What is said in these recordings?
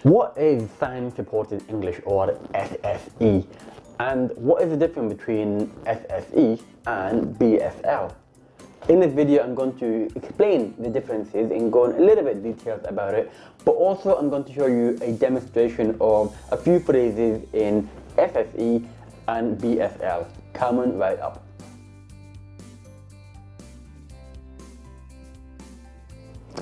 What is Sign Supported English, or SSE? And what is the difference between SSE and BSL? In this video, I'm going to explain the differences and go in a little bit details about it, but also I'm going to show you a demonstration of a few phrases in SSE and BSL. Coming right up.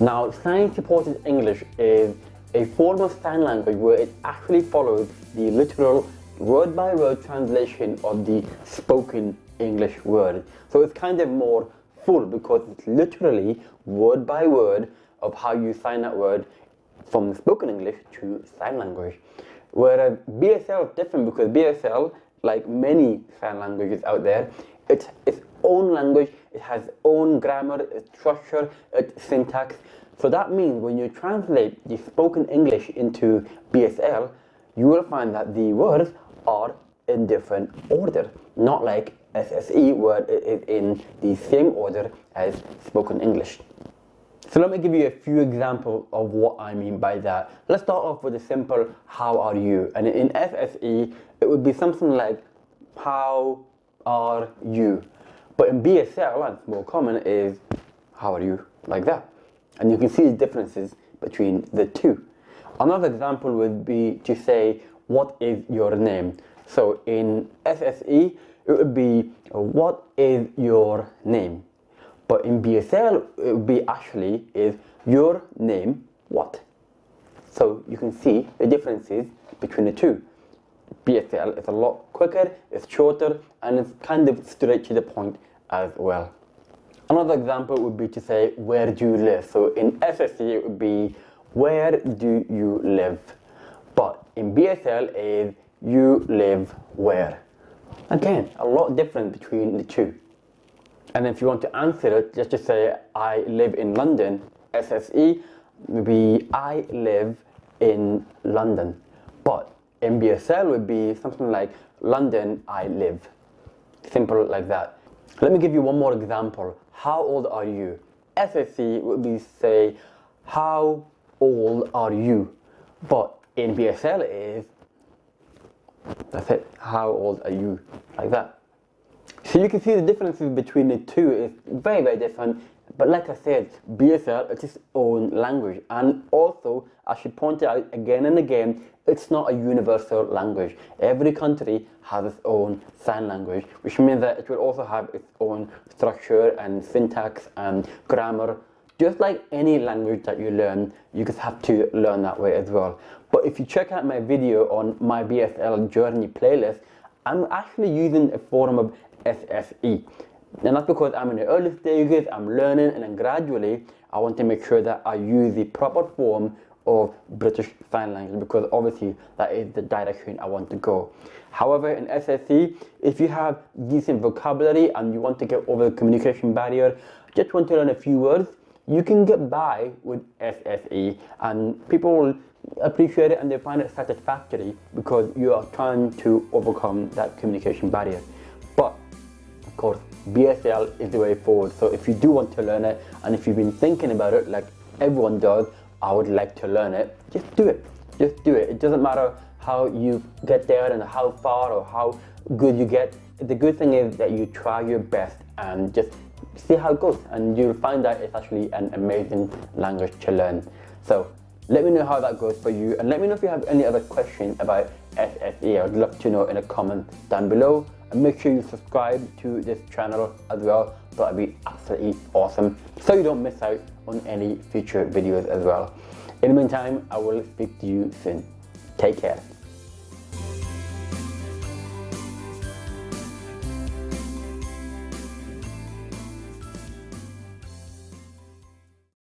Now, Sign Supported English is a form of sign language where it actually follows the literal word-by-word translation of the spoken English word. So it's kind of more full because it's literally word by word of how you sign that word from spoken English to sign language. Whereas BSL is different because BSL, like many sign languages out there, it's its own language, it has its own grammar, its structure, its syntax. So that means when you translate the spoken English into BSL, you will find that the words are in different order, not like SSE where it is in the same order as spoken English. So let me give you a few examples of what I mean by that. Let's start off with a simple how are you, and in SSE it would be something like how are you, but in BSL, and it's more common, is how are you, like that. And you can see the differences between the two. Another example would be to say, what is your name? So in SSE, it would be, what is your name? But in BSL, it would be actually, is your name what? So you can see the differences between the two. BSL is a lot quicker, it's shorter, and it's kind of straight to the point as well. Another example would be to say, where do you live? So in SSE, it would be, where do you live? But in BSL is, you live where? Again, a lot different between the two. And if you want to answer it, just say, I live in London. SSE would be, I live in London. But in BSL would be something like, London, I live. Simple like that. Let me give you one more example. How old are you? SSE would be say, how old are you? But in BSL it is, that's it, how old are you? Like that. So you can see the differences between the two is very, very different. But like I said, BSL is its own language. And also, I should point out again and again, it's not a universal language. Every country has its own sign language, which means that it will also have its own structure and syntax and grammar. Just like any language that you learn, you just have to learn that way as well. But if you check out my video on my BSL journey playlist, I'm actually using a form of SSE. And that's because I'm in the early stages, I'm learning, and then gradually I want to make sure that I use the proper form of British Sign Language, because obviously that is the direction I want to go. However, in SSE, if you have decent vocabulary and you want to get over the communication barrier, just want to learn a few words, you can get by with SSE, and people will appreciate it and they find it satisfactory because you are trying to overcome that communication barrier. But of course, BSL is the way forward. So if you do want to learn it, and if you've been thinking about it like everyone does, I would like to learn it, just do it. Just do it. It doesn't matter how you get there and how far or how good you get. The good thing is that you try your best and just see how it goes, and you'll find that it's actually an amazing language to learn. So let me know how that goes for you, and let me know if you have any other questions about SSE. I'd love to know in a comment down below, and make sure you subscribe to this channel as well. That'd be absolutely awesome, so you don't miss out on any future videos as well. In the meantime, I will speak to you soon. Take care.